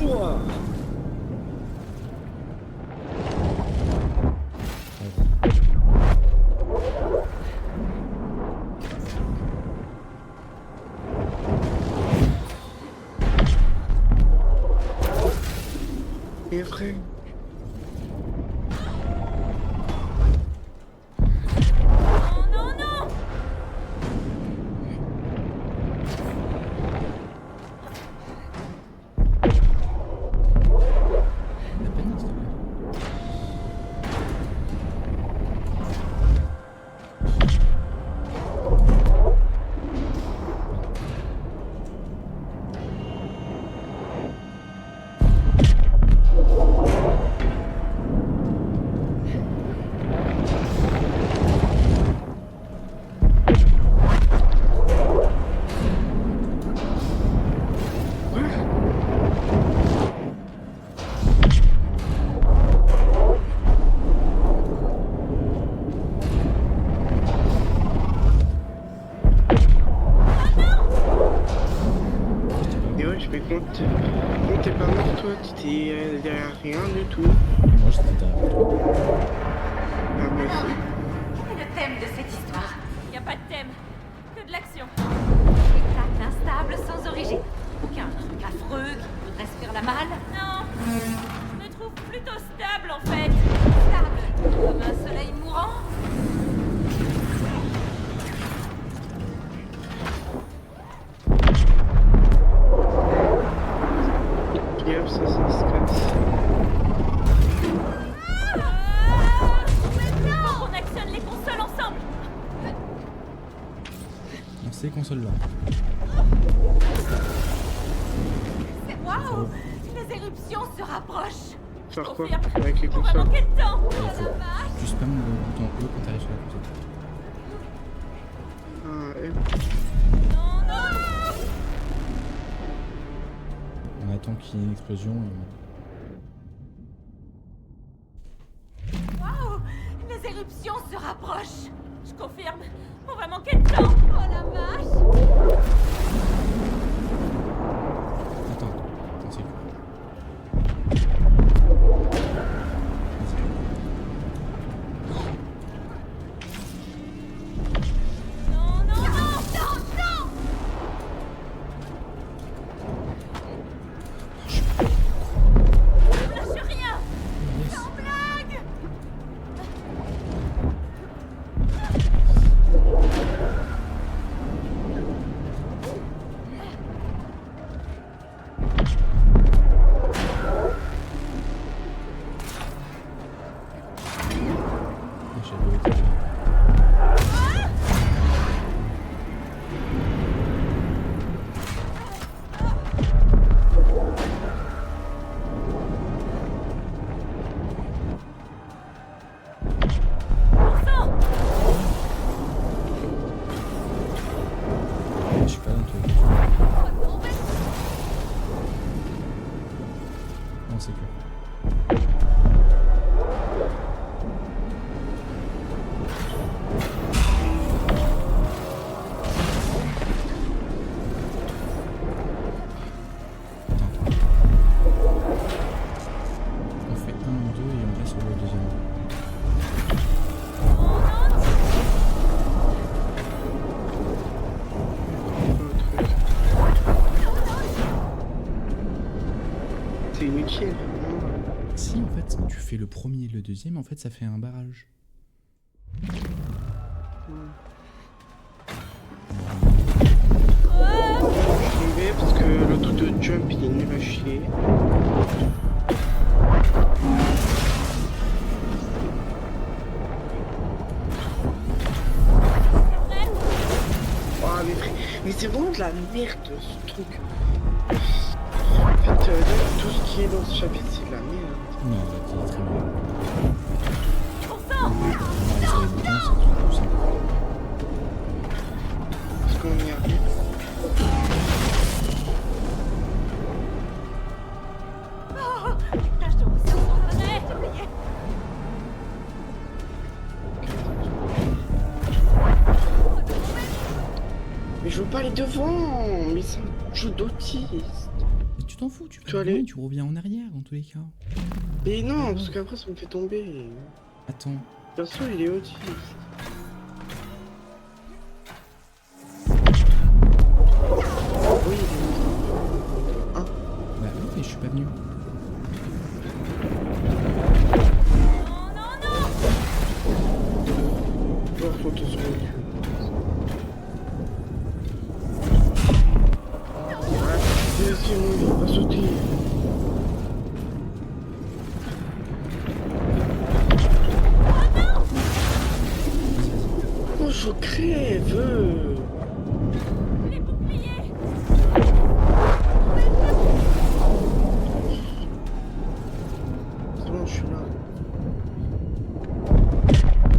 Ouah. Et après, Non, non, non! La peine, s'il te plaît. et ouais, je me compte. Quand t'es pas mort, toi, t'étais derrière rien du tout. Moi, j'étais derrière toi. Ah, moi aussi. Quel est le thème de cette histoire? Y a pas de thème, que de l'action. État instable sans origine. Aucun truc affreux qui voudrait se faire la malle? Non, je me trouve plutôt stable en fait. Stable? Comme un soleil mourant? Et hop, ça se casse. Faut qu'on actionne les consoles ensemble. On ces consoles-là. Waouh! Les éruptions se rapprochent. Faire quoi Confirme. avec les On va consoles? manquer de temps. Oh Il la faut vache! tu spammes le bouton E quand t'arrives sur la console. Ah, ouais. Non, non! On attend qu'il y ait une explosion. Waouh! Les éruptions se rapprochent. Je confirme. On va manquer de temps. Oh la vache! c'est inutile. Si, en fait, tu fais le premier et le deuxième, en fait, ça fait un barrage. Je suis tombé parce que le truc de jump il est nul à chier. Oh, mais c'est vraiment de la merde ce truc. En fait, là, tout ce qui est dans ce chapitre c'est de la merde. Non, c'est très bien. Bon sang! Sur les boutons, c'est tout simple. Parce qu'on y arrive. Tâche de ressources, arrête, oubliez. Mais je veux pas aller devant. Mais c'est un jeu d'autiste. Mais tu t'en fous, tu vas Tu vas loin aller- et tu reviens en arrière, dans tous les cas. Mais non, parce qu'après ça me fait tomber. Attends. Perso il est autiste. Oui, il est Bah oui, mais je suis pas venu. Non, non, non! voir photo sur YouTube. Ouais, c'est bon, il va pas sauter. Oh, je crève! Les boucliers! C'est bon, je suis là.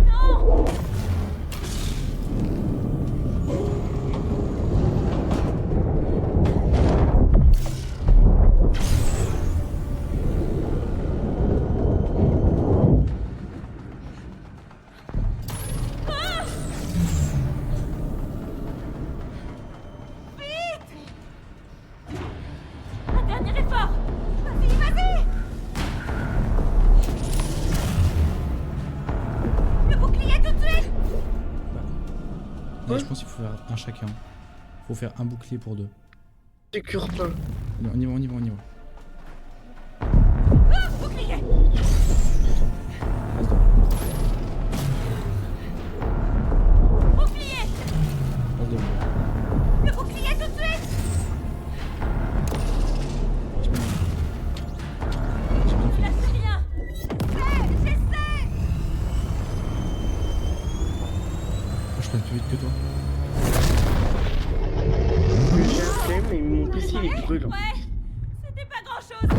Non! Un dernier effort! Vas-y, vas-y! Le bouclier tout de suite! Là, je pense qu'il faut faire un chacun. Faut faire un bouclier pour deux. Tu cures pas. Non, on y va, on y va, on y va. Ah, bouclier! Reste dedans. Bouclier! Reste dedans. Le bouclier tout de suite! J'ai bien fait. Lâche rien! J'essaie! Moi, je passe plus vite que toi. J'ai un flemme, mais mon PC il est brûlant. Ouais! C'était pas grand-chose!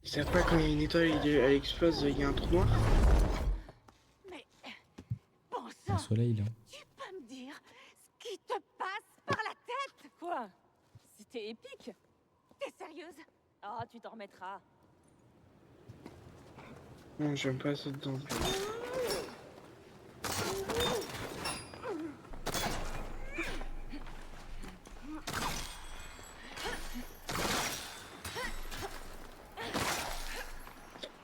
C'est pas quand il y a une étoile, elle explose, il y a un trou noir. Mais... Bon Un sang! soleil, là. Tu peux me dire ce qui te passe par la tête? Quoi? C'était épique. T'es sérieuse? Oh, tu t'en remettras. Non, j'aime pas ça dedans.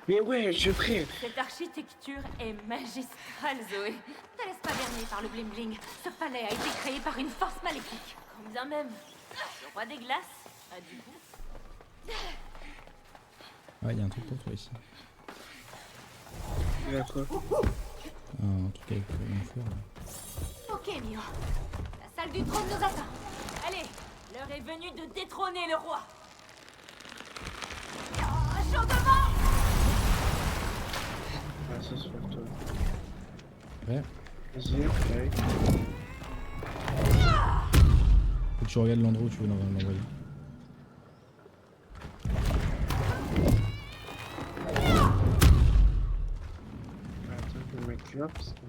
Mais ouais, je prie. Cette architecture est magistrale, Zoé. Ne laisse pas berner par le bling bling. Ce palais a été créé par une force maléfique. Quand bien même, le roi des glaces a du goût. Ouais, il y a un truc pour toi ici. Il y a quoi? Un truc avec une fleur, là. Ok, Mio. La salle du trône nous attend. Allez, l'heure est venue de détrôner le roi. Oh, chaud devant! Ah, ça se fait toi. Ouais. Vas-y, ouais. Faut que tu regardes l'endroit où tu veux l'envoyer. Attends, je vais mettre là parce que...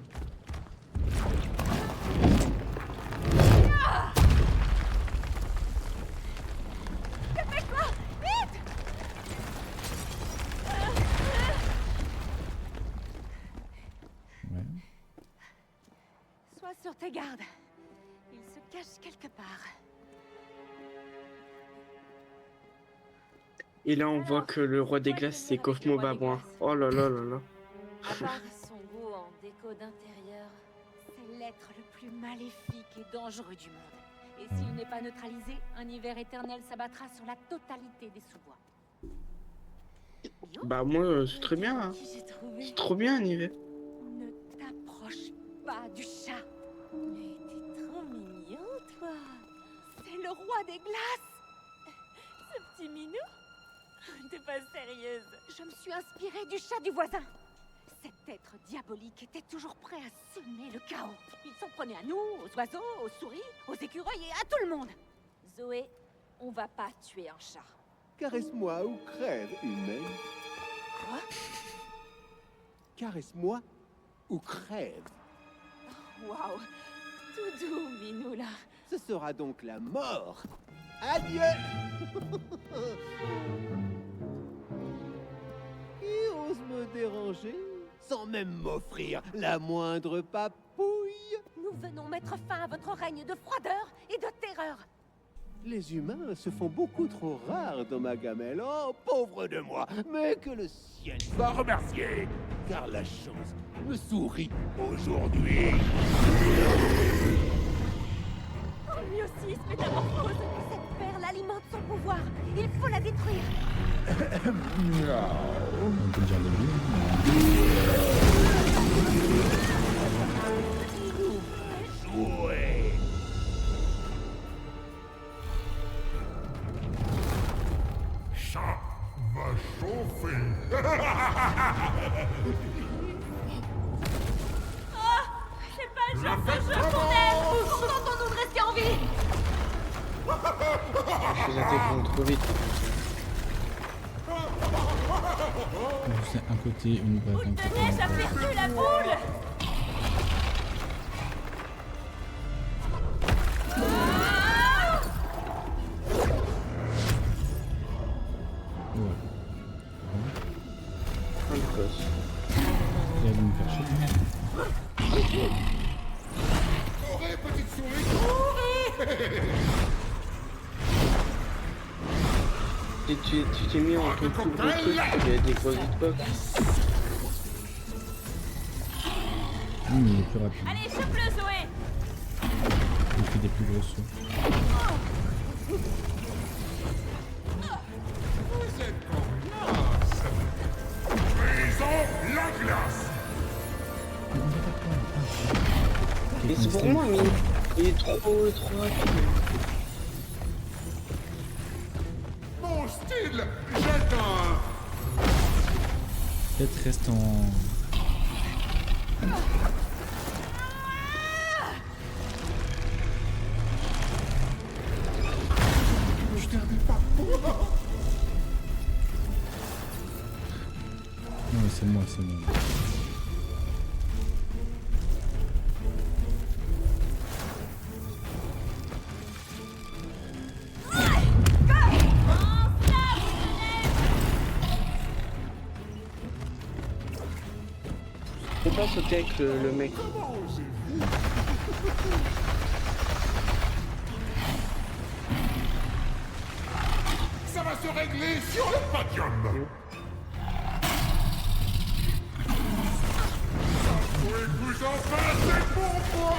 Ouais. Sois sur tes gardes. Il se cache quelque part. Et là, on voit que le roi des glaces, c'est Kofmo Babouin. Oh là là là là. À part son goût en déco d'intérieur, c'est l'être le plus maléfique et dangereux du monde. Et s'il n'est pas neutralisé, un hiver éternel s'abattra sur la totalité des sous-bois. Bah moi, c'est très bien. Hein. J'ai trouvé. C'est trop bien, Nivet. Ne t'approche pas du chat. Mais t'es trop mignon, toi. C'est le roi des glaces. Ce petit minou. T'es pas sérieuse. Je me suis inspirée du chat du voisin. Cet être diabolique était toujours prêt à semer le chaos. Il s'en prenait à nous, aux oiseaux, aux souris, aux écureuils et à tout le monde. Zoé, on va pas tuer un chat. Caresse-moi ou crève, humaine. Quoi? Caresse-moi ou crève. Waouh. Tout doux, minou, là. Ce sera donc la mort. Adieu. Qui ose me déranger sans même m'offrir la moindre papouille? Nous venons mettre fin à votre règne de froideur et de terreur. Les humains se font beaucoup trop rares dans ma gamelle. Oh, pauvre de moi. Mais que le ciel soit remercié, car la chance me sourit aujourd'hui. Oh, lui aussi se métamorphose. Cette perle alimente son pouvoir. Il faut la détruire. On peut dire de lui. Jouez. Ça va chauffer. C'est pas le La genre de fête jeu qu'on commence. aime. Contentons-nous de rester en vie. Je suis intégrant trop vite. C'est un côté, une base. Boule de neige a perdu la boule. Un gosse. Il a dû me faire chier. Courez, petite souris, Tu t'es mis en ton plus gros truc, il y a des grosses hitbox. Mais il est plus rapide. Allez, chope-le, Zoé. Il fait des plus gros sauts. Vous êtes coriace. Brisons la glace. Mais c'est pour moi, mais il est trop rapide. Mon style, j'attends. Peut-être reste en. Je termine pas. Non, mais c'est moi, c'est moi. Faut pas sauter avec le mec. Ça va se régler sur le podium. Oui, vous en passez pour moi.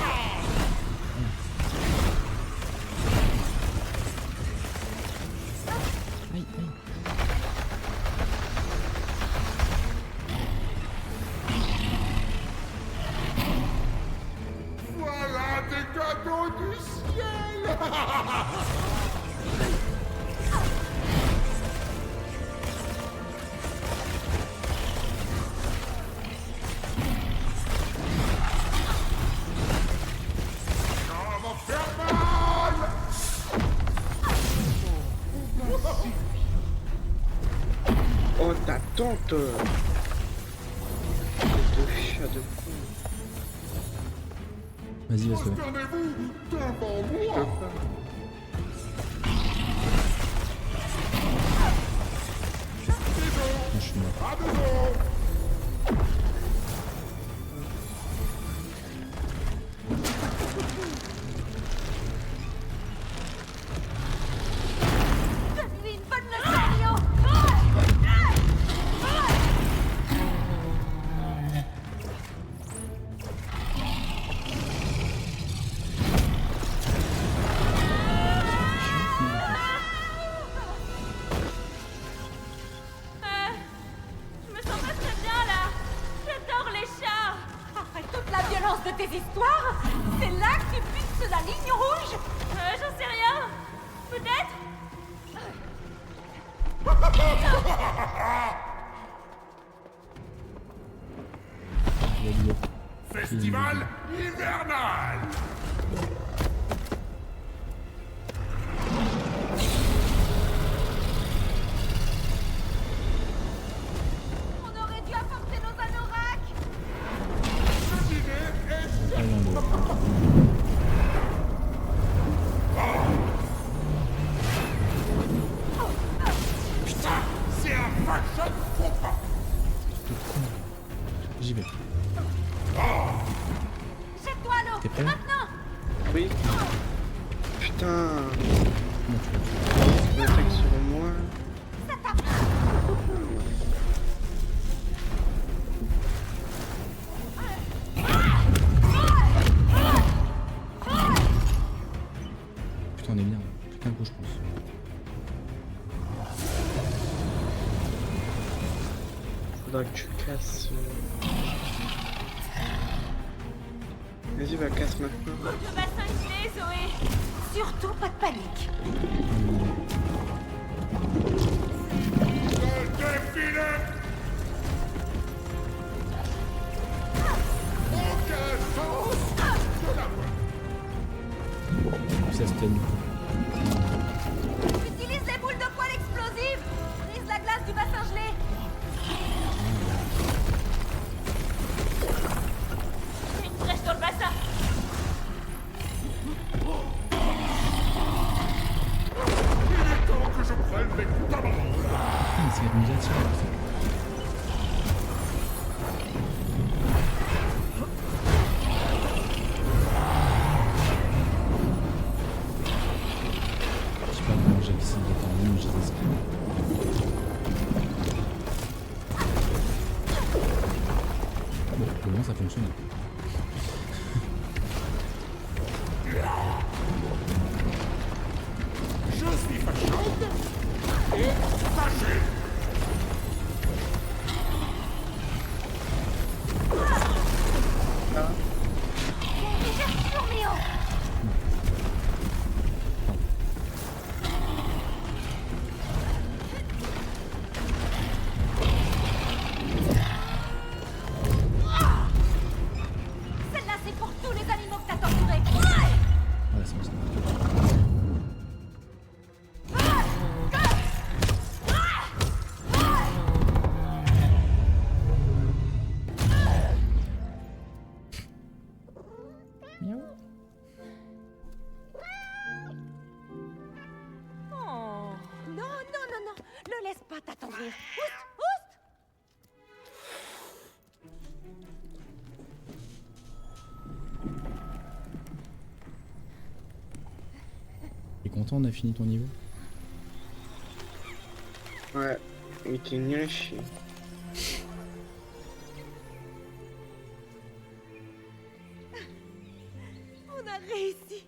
Aïe, aïe. Voilà des cadeaux du ciel. Ça va faire mal. Oh, ta tante. De chat de con. Vas-y, va sauver. Prosternez-vous devant moi. Moi, je suis mort. À devant. Donne-lui une bonne leçon, Lio. de tes histoires? C'est là que tu fixes la ligne rouge? J'en sais rien. Peut-être? Festival hivernal. On aurait dû apporter nos anoraks. Cette idée est... Putain, c'est un fashion compas. J'y vais. Jette-toi à l'eau. T'es prêt? Maintenant. Oui. Putain. Comment tu veux? Il attaque sur moi. Putain, on est bien. Plus qu'un coup, je pense. Faudra que tu casses. Vas-y, va casse maintenant. Le bassin gelé, Zoé. Surtout pas de panique. Le défilé. Aucun sens de la voix. Ça se tient du coup. Utilise les boules de poils explosives. Brise la glace du bassin gelé. Une brèche dans le bassin. Il est temps que je prenne mes commandes. Putain, c'est une médiation. Je sais pas comment j'ai essayé d'être en ligne, j'ai des skills. Bon, pour le moment ça fonctionne. Je suis fâchante et fâché. Celle-là, c'est pour tous les animaux que t'as torturés. Voilà, c'est bon, c'est bon. Miaou. Oh, non, non, non, non. Le laisse pas t'attendrir. Oust, oust. T'es content, on a fini ton niveau? Ouais. Il était nul à chier. On a réussi.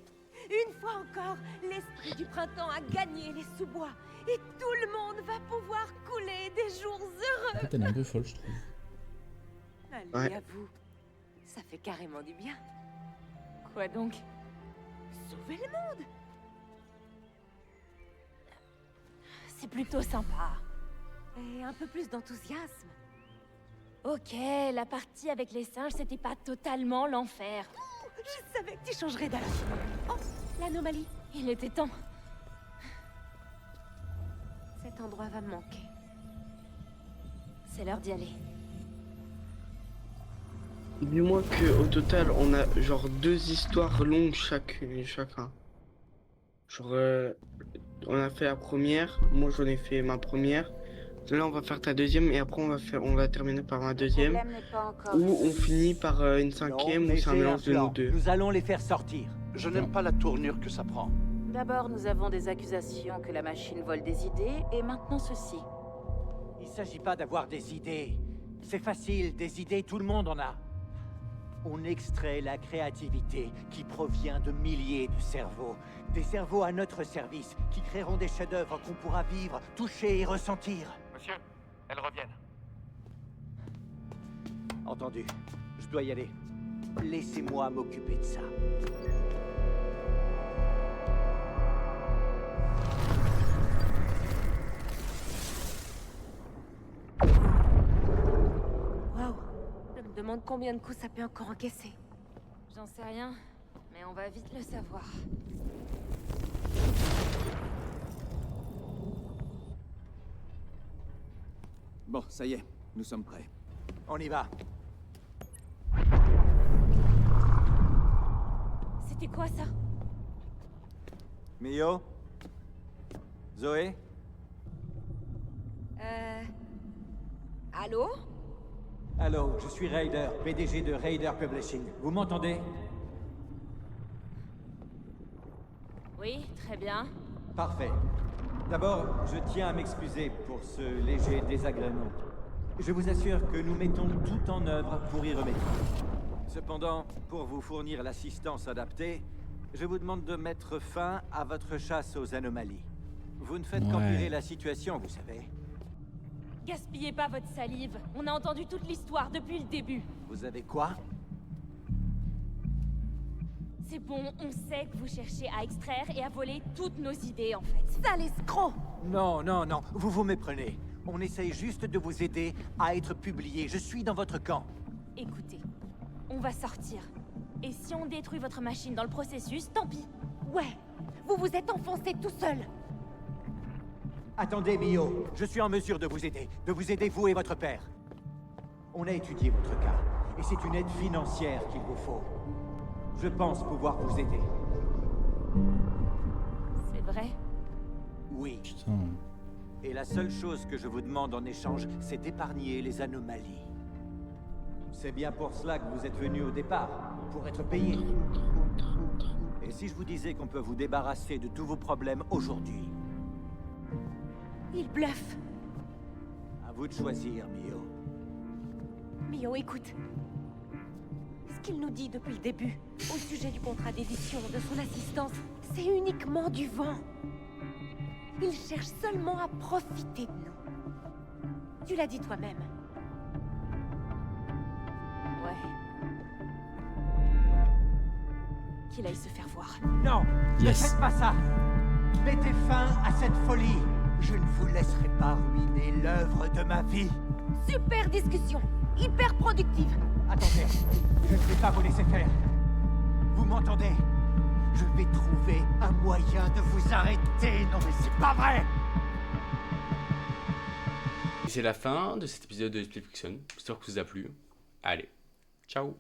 Une fois encore, l'esprit du printemps a gagné les sous-bois. Et tout le monde va pouvoir couler des jours En heureux. fait, elle est un peu folle, je trouve. Allez, Ouais. à vous. Ça fait carrément du bien. Quoi donc? Sauver le monde. C'est plutôt sympa. Et un peu plus d'enthousiasme. Ok, la partie avec les singes, c'était pas totalement l'enfer. Je savais que tu changerais d'avis. Oh, l'anomalie. Il était temps. Cet endroit va me manquer. C'est l'heure d'y aller. Dis-moi que au total, on a genre 2 histoires longues chacun. Genre, on a fait la première, moi j'en ai fait ma première. Là, on va faire ta deuxième et après on va terminer par ma deuxième. Ou on finit par une cinquième Non, ou c'est un mais j'ai mélange de plan. nous deux. Nous allons les faire sortir. Je n'aime pas la tournure que ça prend. D'abord, nous avons des accusations que la machine vole des idées, et maintenant ceci. Il s'agit pas d'avoir des idées. C'est facile, des idées, tout le monde en a. On extrait la créativité qui provient de milliers de cerveaux. Des cerveaux à notre service, qui créeront des chefs-d'œuvre qu'on pourra vivre, toucher et ressentir. Monsieur, elles reviennent. Entendu. Je dois y aller. Laissez-moi m'occuper de ça. Waouh. Je me demande combien de coups ça peut encore encaisser. J'en sais rien, mais on va vite le savoir. Bon, ça y est, nous sommes prêts. On y va. C'était quoi ça? Mio? Zoé? Allô? Allô, je suis Raider, PDG de Raider Publishing. Vous m'entendez? Oui, très bien. Parfait. D'abord, je tiens à m'excuser pour ce léger désagrément. Je vous assure que nous mettons tout en œuvre pour y remédier. Cependant, pour vous fournir l'assistance adaptée, je vous demande de mettre fin à votre chasse aux anomalies. Vous ne faites qu'empirer la situation, vous savez. Gaspillez pas votre salive. On a entendu toute l'histoire depuis le début. Vous avez quoi? C'est bon, on sait que vous cherchez à extraire et à voler toutes nos idées, en fait. Sale escroc! Non, non, non, vous vous méprenez. On essaye juste de vous aider à être publié. Je suis dans votre camp. Écoutez, on va sortir. Et si on détruit votre machine dans le processus, tant pis. Ouais, vous vous êtes enfoncé tout seul. Attendez, Mio. Je suis en mesure de vous aider vous et votre père. On a étudié votre cas, et c'est une aide financière qu'il vous faut. Je pense pouvoir vous aider. C'est vrai? Oui. Putain. Et la seule chose que je vous demande en échange, c'est d'épargner les anomalies. C'est bien pour cela que vous êtes venu au départ, pour être payé. Et si je vous disais qu'on peut vous débarrasser de tous vos problèmes aujourd'hui? Il bluffe. À vous de choisir, Mio. Mio, écoute. Ce qu'il nous dit depuis le début, au sujet du contrat d'édition, de son assistance, c'est uniquement du vent. Il cherche seulement à profiter de nous. Tu l'as dit toi-même. Ouais. Qu'il aille se faire voir. Non, Yes. ne faites pas ça. Mettez fin à cette folie. Je ne vous laisserai pas ruiner l'œuvre de ma vie. Super discussion. Hyper productive. Attendez, je ne vais pas vous laisser faire. Vous m'entendez? Je vais trouver un moyen de vous arrêter. Non mais c'est pas vrai! Et c'est la fin de cet épisode de Split Fiction. J'espère que ça vous a plu. Allez, ciao!